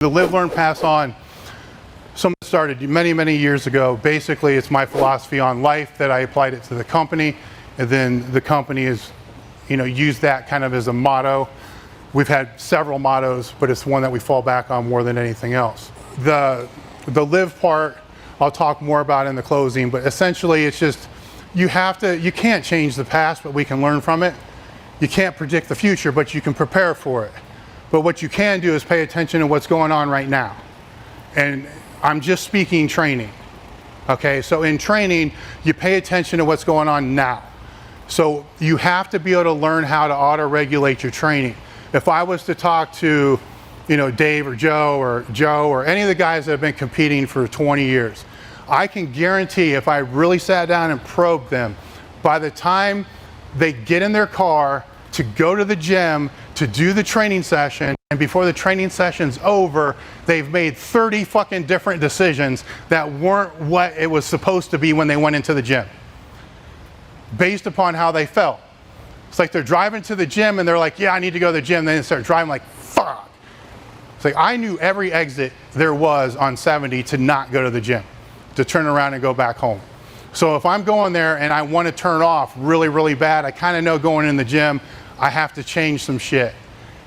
The live, learn, pass on, someone started many, many years ago. Basically, it's my philosophy on life that I applied it to the company, and then the company is, used that kind of as a motto. We've had several mottos, but it's one that we fall back on more than anything else. The live part, I'll talk more about in the closing, but essentially it's just, you can't change the past, but we can learn from it. You can't predict the future, but you can prepare for it. But what you can do is pay attention to what's going on right now. And I'm just speaking training. Okay, so in training, you pay attention to what's going on now. So you have to be able to learn how to auto-regulate your training. If I was to talk to, Dave or Joe or any of the guys that have been competing for 20 years, I can guarantee if I really sat down and probed them, by the time they get in their car to go to the gym to do the training session, and before the training session's over, they've made 30 fucking different decisions that weren't what it was supposed to be when they went into the gym, based upon how they felt. It's like they're driving to the gym and they're like, yeah, I need to go to the gym. Then they start driving like, fuck. It's like, I knew every exit there was on 70 to not go to the gym, to turn around and go back home. So if I'm going there and I want to turn off really, really bad, I kind of know going in the gym, I have to change some shit,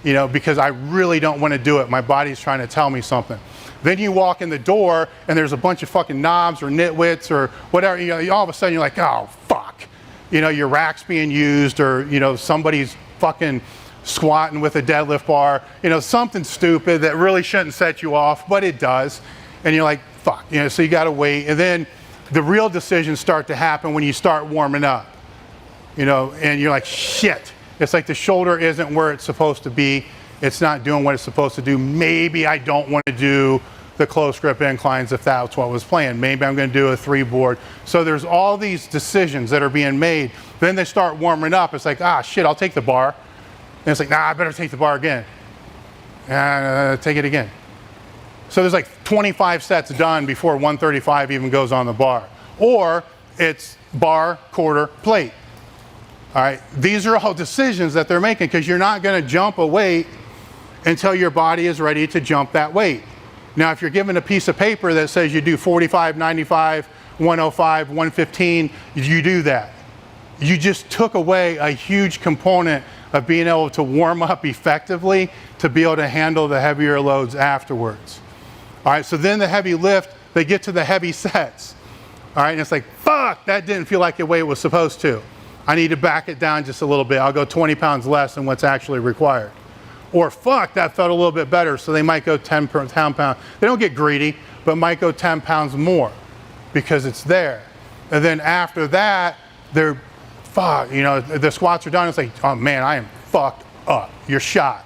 because I really don't want to do it. My body's trying to tell me something. Then you walk in the door and there's a bunch of fucking knobs or nitwits or whatever, all of a sudden you're like, oh, fuck. Your rack's being used, or, somebody's fucking squatting with a deadlift bar, something stupid that really shouldn't set you off, but it does. And you're like, fuck, so you got to wait. And then the real decisions start to happen when you start warming up, and you're like, shit. It's like the shoulder isn't where it's supposed to be. It's not doing what it's supposed to do. Maybe I don't want to do the close grip inclines if that's what was planned. Maybe I'm going to do a 3-board. So there's all these decisions that are being made. Then they start warming up. It's like, shit, I'll take the bar. And it's like, nah, I better take the bar again. And take it again. So there's like 25 sets done before 135 even goes on the bar. Or it's bar, quarter, plate. All right, these are all decisions that they're making, because you're not going to jump a weight until your body is ready to jump that weight. Now, if you're given a piece of paper that says you do 45, 95, 105, 115, you do that. You just took away a huge component of being able to warm up effectively to be able to handle the heavier loads afterwards. All right, so then the heavy lift, they get to the heavy sets. All right, and it's like, fuck, that didn't feel like the way it was supposed to. I need to back it down just a little bit. I'll go 20 pounds less than what's actually required. Or fuck, that felt a little bit better, so they might go 10 pounds. They don't get greedy, but might go 10 pounds more because it's there. And then after that, they're, fuck, the squats are done. It's like, oh man, I am fucked up. You're shot.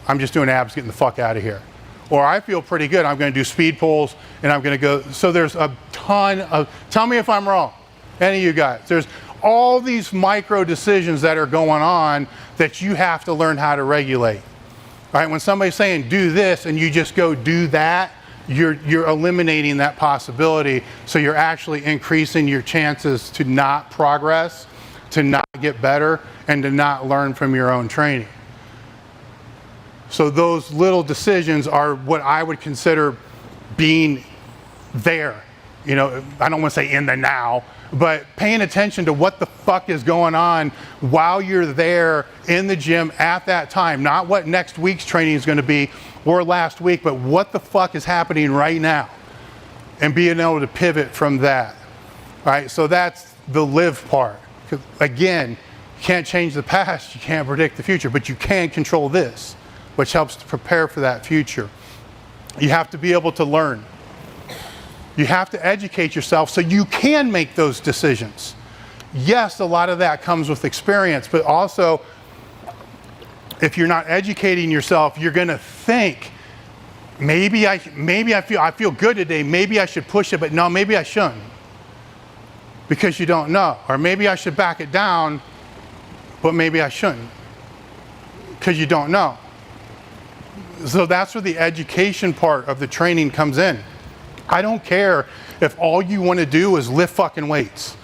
I'm just doing abs, getting the fuck out of here. Or I feel pretty good. I'm going to do speed pulls, and I'm going to go. So there's a ton of, tell me if I'm wrong, any of you guys. There's all these micro decisions that are going on that you have to learn how to regulate. All right, when somebody's saying do this and you just go do that, you're eliminating that possibility. So you're actually increasing your chances to not progress, to not get better, and to not learn from your own training. So those little decisions are what I would consider being there. I don't want to say in the now, but paying attention to what the fuck is going on while you're there in the gym at that time. Not what next week's training is going to be or last week, but what the fuck is happening right now, and being able to pivot from that. All right, so that's the live part. Again, you can't change the past, you can't predict the future, but you can control this, which helps to prepare for that future. You have to be able to learn. You have to educate yourself so you can make those decisions. Yes, a lot of that comes with experience, but also if you're not educating yourself, you're going to think, maybe I feel good today, maybe I should push it, but no, maybe I shouldn't, because you don't know. Or maybe I should back it down, but maybe I shouldn't, because you don't know. So that's where the education part of the training comes in. I don't care if all you want to do is lift fucking weights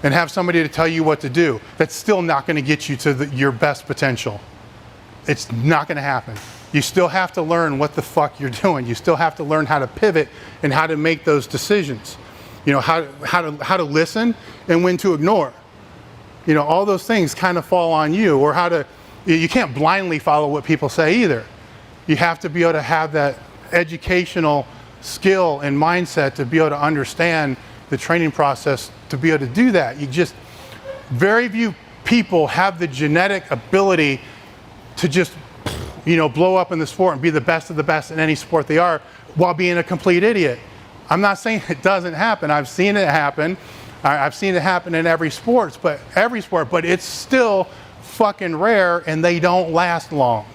and have somebody to tell you what to do. That's still not going to get you to your best potential. It's not going to happen. You still have to learn what the fuck you're doing. You still have to learn how to pivot and how to make those decisions. You know, how to listen and when to ignore. You know, all those things kind of fall on you. Or you can't blindly follow what people say either. You have to be able to have that educational skill and mindset to be able to understand the training process to be able to do that. Very few people have the genetic ability to just, you know, blow up in the sport and be the best of the best in any sport they are while being a complete idiot. I'm not saying it doesn't happen. I've seen it happen. I've seen it happen in every sport, but it's still fucking rare, and they don't last long.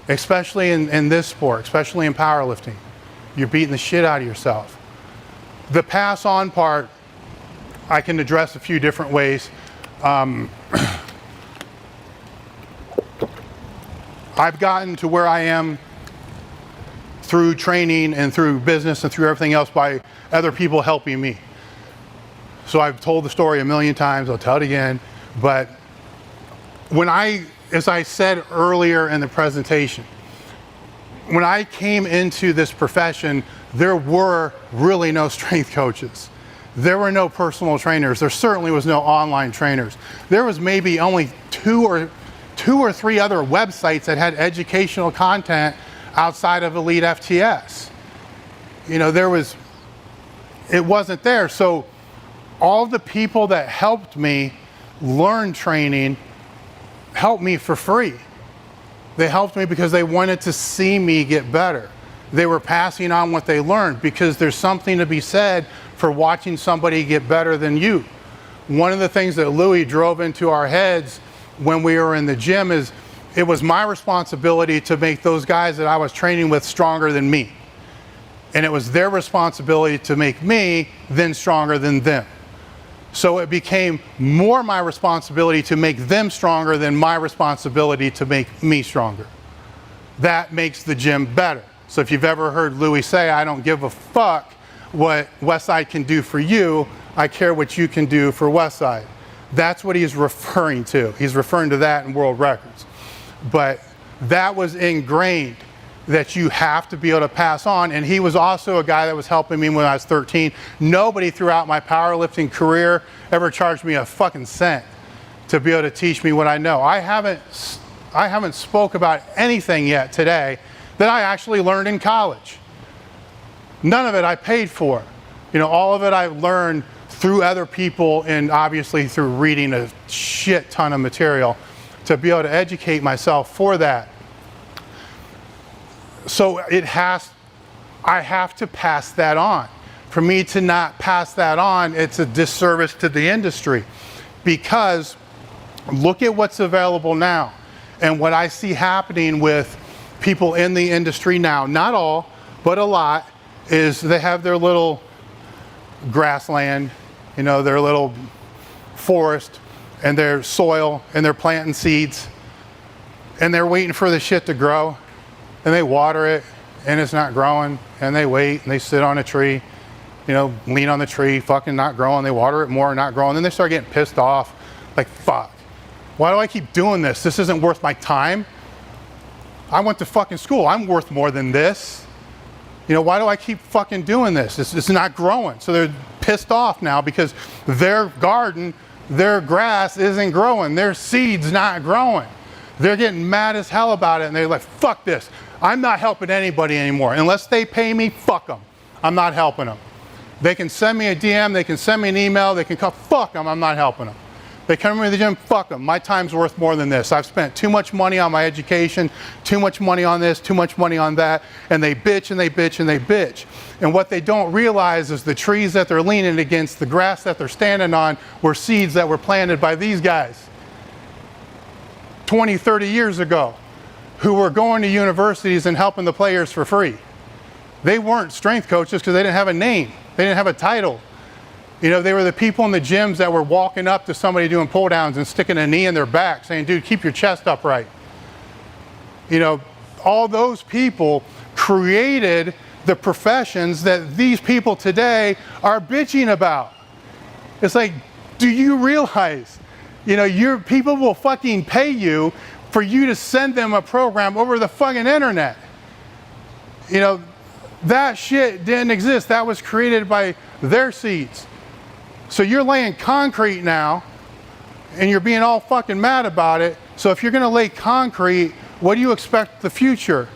Especially in this sport, especially in powerlifting. You're beating the shit out of yourself. The pass on part, I can address a few different ways. I've gotten to where I am through training and through business and through everything else by other people helping me. So I've told the story a million times, I'll tell it again, but as I said earlier in the presentation, when I came into this profession, there were really no strength coaches. There were no personal trainers. There certainly was no online trainers. There was maybe only two or three other websites that had educational content outside of Elite FTS. You know, it wasn't there. So all the people that helped me learn training helped me for free. They helped me because they wanted to see me get better. They were passing on what they learned, because there's something to be said for watching somebody get better than you. One of the things that Louis drove into our heads when we were in the gym is it was my responsibility to make those guys that I was training with stronger than me. And it was their responsibility to make me then stronger than them. So it became more my responsibility to make them stronger than my responsibility to make me stronger. That makes the gym better. So if you've ever heard Louis say, I don't give a fuck what Westside can do for you, I care what you can do for Westside. That's what he's referring to. He's referring to that in world records. But that was ingrained, that you have to be able to pass on. And he was also a guy that was helping me when I was 13. Nobody throughout my powerlifting career ever charged me a fucking cent to be able to teach me what I know. I haven't spoke about anything yet today that I actually learned in college. None of it I paid for. You know, all of it I learned through other people and obviously through reading a shit ton of material to be able to educate myself for that. So I have to pass that on. For me to not pass that on, it's a disservice to the industry, because look at what's available now and what I see happening with people in the industry now. Not all, but a lot, is they have their little grassland, you know, their little forest and their soil, and they're planting seeds and they're waiting for the shit to grow. And they water it, and it's not growing, and they wait, and they sit on a tree, you know, lean on the tree, fucking not growing. They water it more, not growing. Then they start getting pissed off, like, fuck, why do I keep doing this? This isn't worth my time. I went to fucking school. I'm worth more than this. You know, why do I keep fucking doing this? It's not growing. So they're pissed off now because their garden, their grass isn't growing. Their seed's not growing. They're getting mad as hell about it, and they're like, fuck this. I'm not helping anybody anymore. Unless they pay me, fuck them. I'm not helping them. They can send me a DM, they can send me an email, they can come, fuck them, I'm not helping them. They come to the gym, fuck them. My time's worth more than this. I've spent too much money on my education, too much money on this, too much money on that, and they bitch and they bitch and they bitch. And what they don't realize is the trees that they're leaning against, the grass that they're standing on, were seeds that were planted by these guys 20, 30 years ago, who were going to universities and helping the players for free. They weren't strength coaches because they didn't have a name. They didn't have a title. You know, they were the people in the gyms that were walking up to somebody doing pull downs and sticking a knee in their back saying, dude, keep your chest upright. You know, all those people created the professions that these people today are bitching about. It's like, do you realize, you know, people will fucking pay you for you to send them a program over the fucking internet. You know, that shit didn't exist. That was created by their seeds. So you're laying concrete now, and you're being all fucking mad about it. So if you're going to lay concrete, what do you expect the future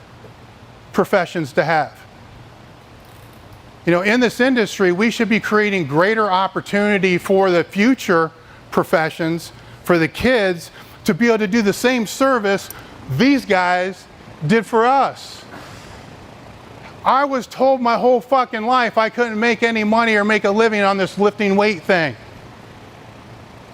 professions to have? You know, in this industry, we should be creating greater opportunity for the future professions, for the kids, to be able to do the same service these guys did for us. I was told my whole fucking life I couldn't make any money or make a living on this lifting weight thing.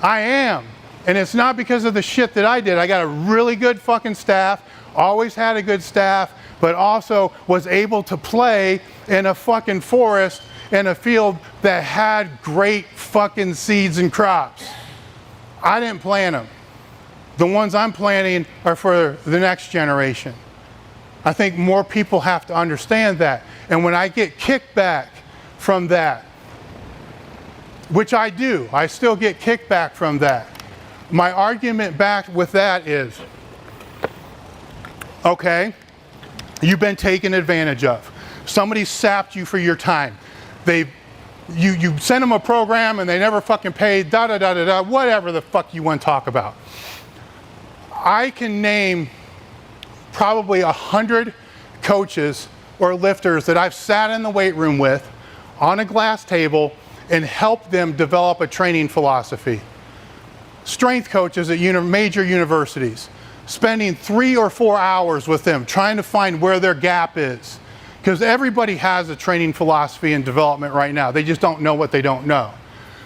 I am. And it's not because of the shit that I did. I got a really good fucking staff, always had a good staff, but also was able to play in a fucking forest in a field that had great fucking seeds and crops. I didn't plant them. The ones I'm planting are for the next generation. I think more people have to understand that. And when I get kickback from that, which I do, I still get kickback from that. My argument back with that is, okay, you've been taken advantage of. Somebody sapped you for your time. You sent them a program and they never fucking paid, whatever the fuck you want to talk about. I can name probably 100 coaches or lifters that I've sat in the weight room with on a glass table and helped them develop a training philosophy. Strength coaches at major universities, spending 3 or 4 hours with them trying to find where their gap is. Because everybody has a training philosophy and development right now. They just don't know what they don't know.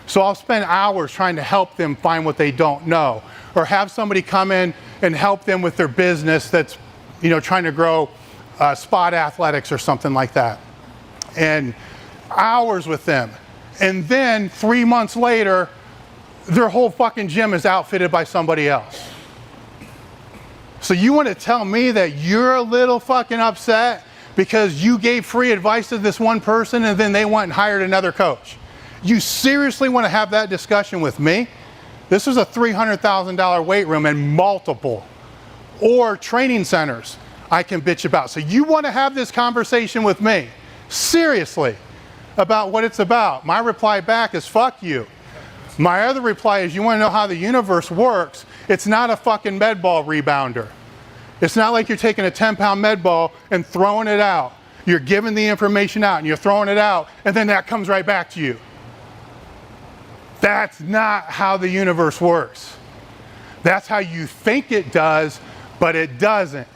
So I'll spend hours trying to help them find what they don't know. Or have somebody come in and help them with their business that's, you know, trying to grow spot athletics or something like that. And hours with them. And then 3 months later, their whole fucking gym is outfitted by somebody else. So you want to tell me that you're a little fucking upset because you gave free advice to this one person and then they went and hired another coach? You seriously want to have that discussion with me? This is a $300,000 weight room and multiple or training centers I can bitch about. So you want to have this conversation with me, seriously, about what it's about? My reply back is fuck you. My other reply is, you want to know how the universe works? It's not a fucking med ball rebounder. It's not like you're taking a 10-pound med ball and throwing it out. You're giving the information out and you're throwing it out and then that comes right back to you. That's not how the universe works. That's how you think it does, but it doesn't.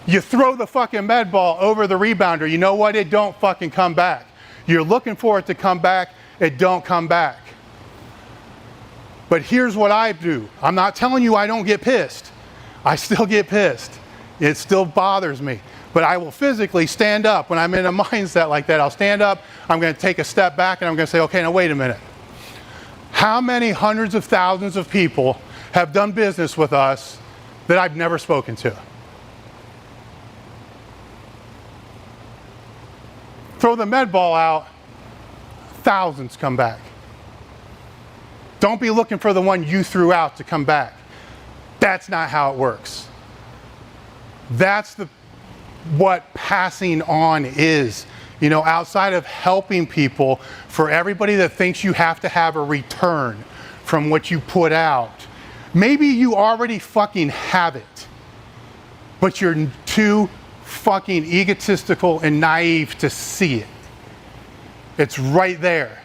You throw the fucking med ball over the rebounder, you know what? It don't fucking come back. You're looking for it to come back, it don't come back. But here's what I do. I'm not telling you I don't get pissed. I still get pissed. It still bothers me. But I will physically stand up when I'm in a mindset like that. I'll stand up, I'm going to take a step back, and I'm going to say, okay, now wait a minute. How many hundreds of thousands of people have done business with us that I've never spoken to? Throw the med ball out, thousands come back. Don't be looking for the one you threw out to come back. That's not how it works. That's what passing on is. You know, outside of helping people, for everybody that thinks you have to have a return from what you put out, maybe you already fucking have it, but you're too fucking egotistical and naive to see it. It's right there.